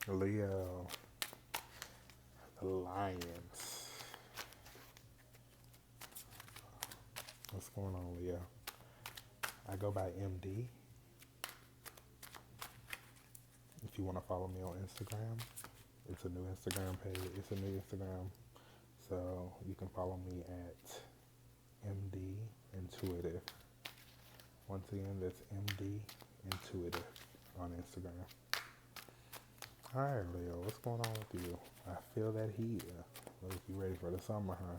Leo, the Lions. What's going on, Leo? I go by MD. If you want to follow me on Instagram, it's a new Instagram page. It's a new Instagram, so you can follow me at MD Intuitive. Once again, that's MD Intuitive on Instagram. All right, Leo, what's going on with you? I feel that heat. Look, you ready for the summer, huh?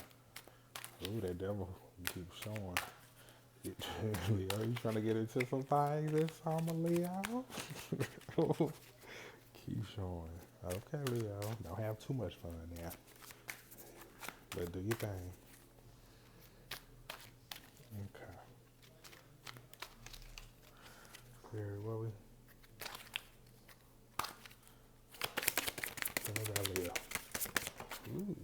Ooh, that devil keeps showing. Leo, you trying to get into some things this summer, Leo? Keep showing. Okay, Leo, don't have too much fun now, but do your thing. Okay. Very well, we tell me about Leo. Ooh,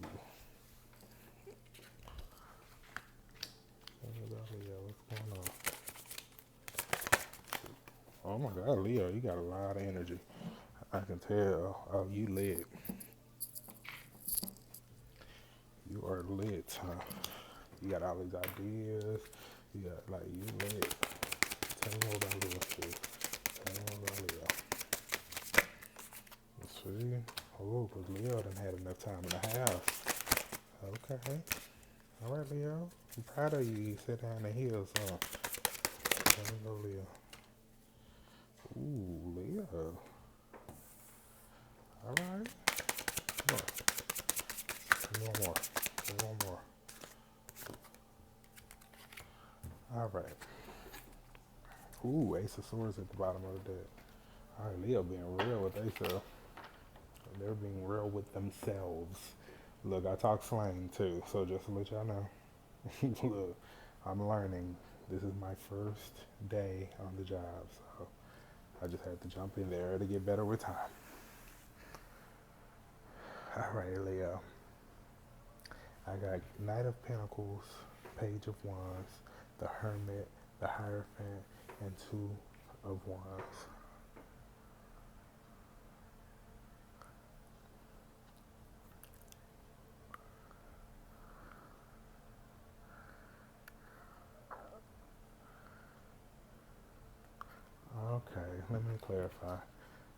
tell me about Leo. What's going on? Oh my God, Leo, you got a lot of energy. I can tell. Oh, you lit. You are lit, huh? You got all these ideas. You got like you lit. Tell me more about Leo, too. Tell me more about Leo. See? Oh, because Leo done had enough time in the house. Okay. All right, Leo. I'm proud of you. You sit down the hills, huh? Tell me about Leo. Ooh, Leo. All right. Come on. Give me one more. Give me one more. All right. Ooh, Ace of Swords at the bottom of the deck. All right, Leo being real with themselves. They're being real with themselves. Look, I talk slang too, so just to let y'all know. Look, I'm learning. This is my first day on the job, so I just had to jump in there to get better with time. All right, Leo. I got Knight of Pentacles, Page of Wands, the Hermit, the Hierophant, and Two of Wands. Okay, let me clarify.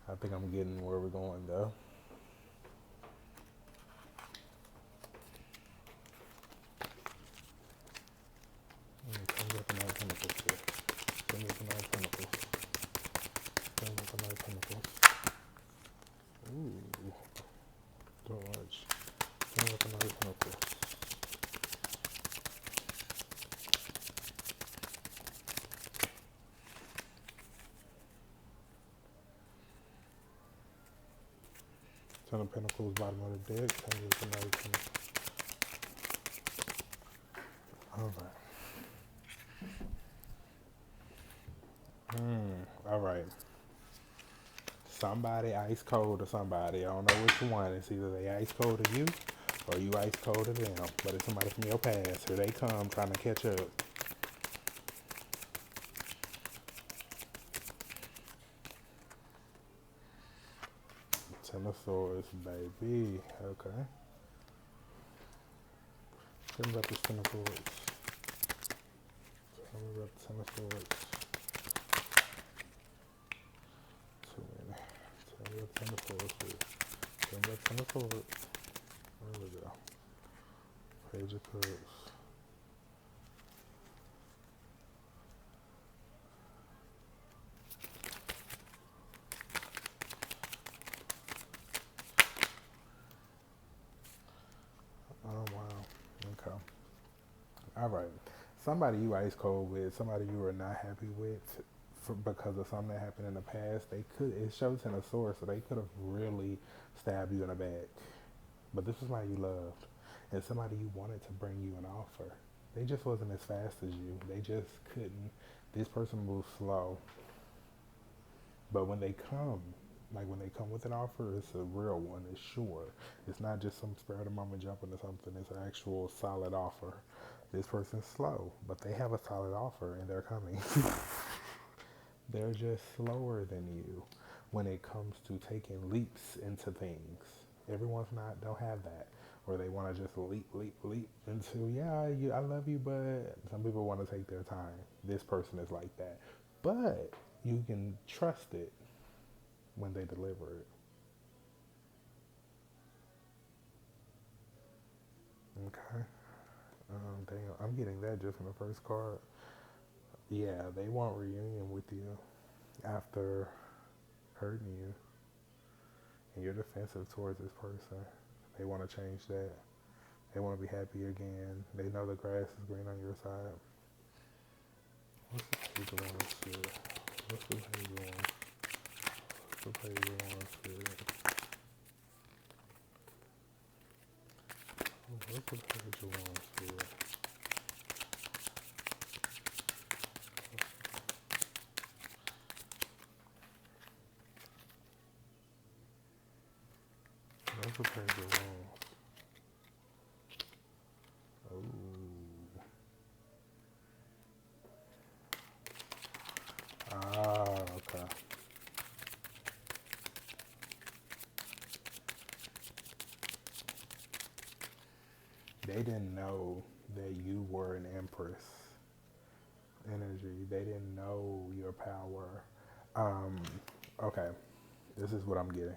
I think I'm getting where we're going though. Come with the Knight of Pentacles here. Come with the Knight of Pentacles. Come with the Knight of Pentacles. Ooh, too much. Come with the Knight of Pentacles. Ten of Pentacles, bottom of the deck. Come with the Knight of Pentacles. All right. All right. Somebody ice cold to somebody. I don't know which one. It's either they ice cold to you or you ice cold to them. But it's somebody from your past. Here they come trying to catch up. Ten of Swords, baby. Okay. Tell me about this Ten of Swords. Tell me about the Ten of Swords. Too many. Tell me about the Ten of Swords, please. Tell me about the Ten of Swords. There we go. Page of Cups. Oh, wow. Okay. All right. Somebody you ice cold with, somebody you were not happy with because of something that happened in the past, they could, it shows in a source, so they could have really stabbed you in the back. But this is somebody you loved and somebody you wanted to bring you an offer. They just wasn't as fast as you. They just couldn't. This person moves slow. But when they come, like when they come with an offer, it's a real one. It's sure. It's not just some spur of the moment jump into something. It's an actual solid offer. This person's slow, but they have a solid offer and they're coming. They're just slower than you. when it comes to taking leaps into things. Everyone's not don't have that, or they want to just leap into I love you, but some people want to take their time. This person is like that, but you can trust it when they deliver it. Okay. Dang, I'm getting that just from the first card. Yeah, they want reunion with you after hurting you, and you're defensive towards this person. They want to change that. They want to be happy again. They know the grass is green on your side. What's the page of wands here? What's the page of wands? What's the page of wands here? What's the page of wands here? What's the page of wands? Oh. Okay. They didn't know that you were an empress energy. They didn't know your power. Um, okay, this is what I'm getting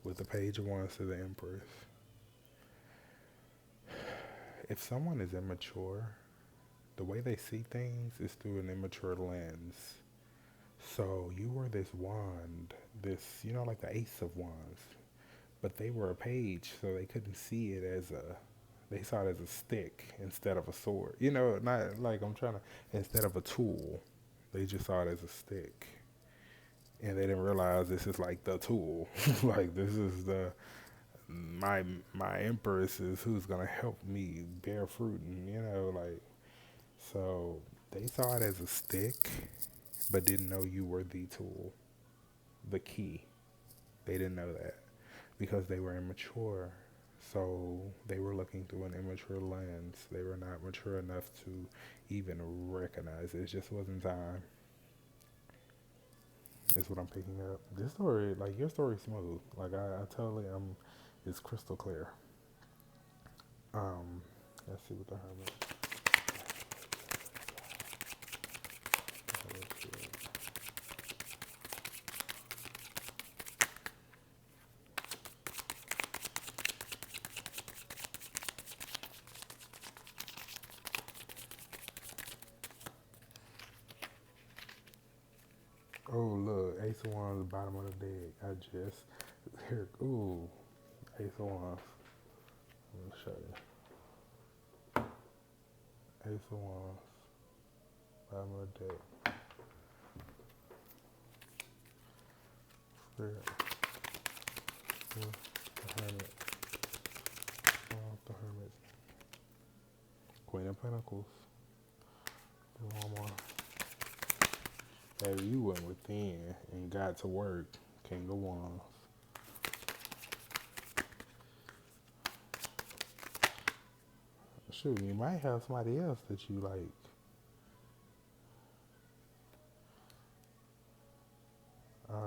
with the page of wands to the empress. If someone is immature, the way they see things is through an immature lens. So you were this wand, like the ace of wands, but they were a page, so they couldn't see it they saw it as a stick instead of a sword. Not like instead of a tool, they just saw it as a stick. And they didn't realize this is like the tool. Like this is my empress is who's gonna help me bear fruit, and so they saw it as a stick, but didn't know you were the tool, the key. They didn't know that because they were immature. So they were looking through an immature lens. They were not mature enough to even recognize it. It just wasn't time. Is what I'm picking up. This story, like your story's smooth. Like I totally it's crystal clear. Let's see what the hermit. Oh look, Ace of Wands, bottom of the deck. I just here. Ooh, Ace of Wands. Let me show you. Ace of Wands, bottom of the deck. Spirit. The Hermit. The Hermit. Queen of Pentacles. One more. Baby, you went within and got to work. King of Wands. Shoot, you might have somebody else that you like.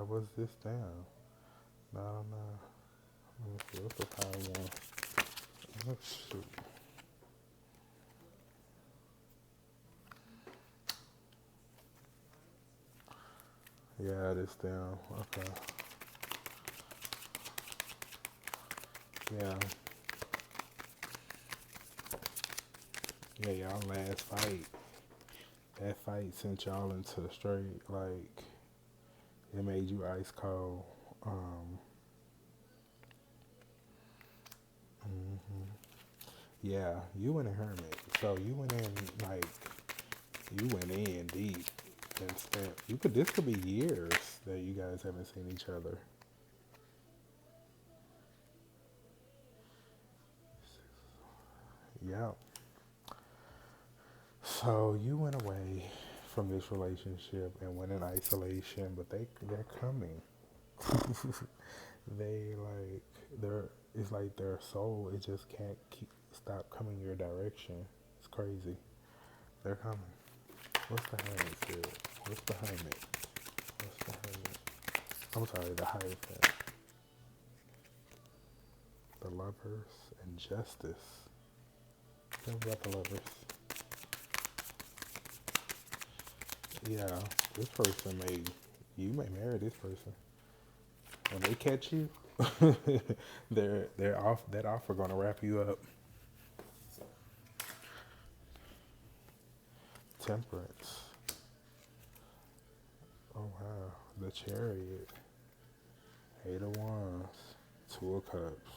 What's this down? No. Let me see. What's the power one? Oh, shoot. Yeah, this down. Okay. Yeah. Yeah, y'all last fight. That fight sent y'all into straight, like, it made you ice cold. Yeah, you went a hermit. So you went in, like, you went in deep and spent, this could be years that you guys haven't seen each other. Yeah. So you went away from this relationship and went in isolation, but they're coming. It's like their soul, it just can't stop coming your direction. It's crazy. They're coming. What's the hermit said? What's the hermit? What's the hermit? I'm sorry, the Hierophant. The Lovers and Justice. Tell me about the Lovers. Yeah, this person you may marry this person. When they catch you, they're off that offer gonna wrap you up. Temperance. Oh wow. The Chariot. Eight of Wands. Two of Cups.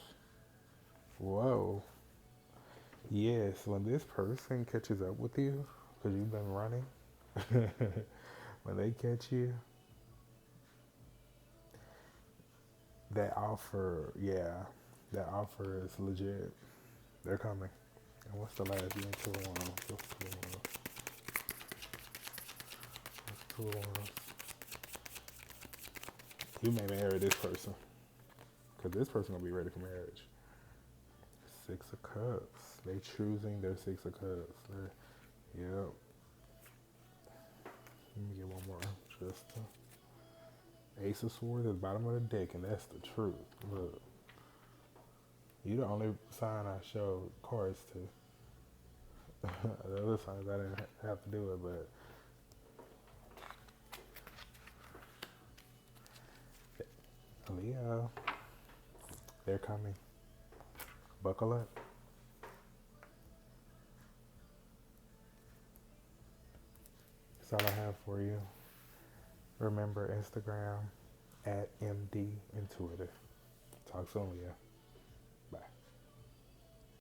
Whoa. Yes, when this person catches up with you, because you've been running, when they catch you, that offer, yeah, that offer is legit. They're coming. And what's the last? You ain't two of Wands. What's two of Wands? What's two of Wands? You may marry this person, because this person gonna be ready for marriage. Six of Cups. They choosing their Six of Cups. Yep. Let me get one more. Just Ace of Swords at the bottom of the deck, and that's the truth. Look, you the only sign I showed cards to. The other signs I didn't have to do it, but Leo, they're coming. Buckle up. That's all I have for you. Remember Instagram at MD Intuitive. Talk soon, Leo.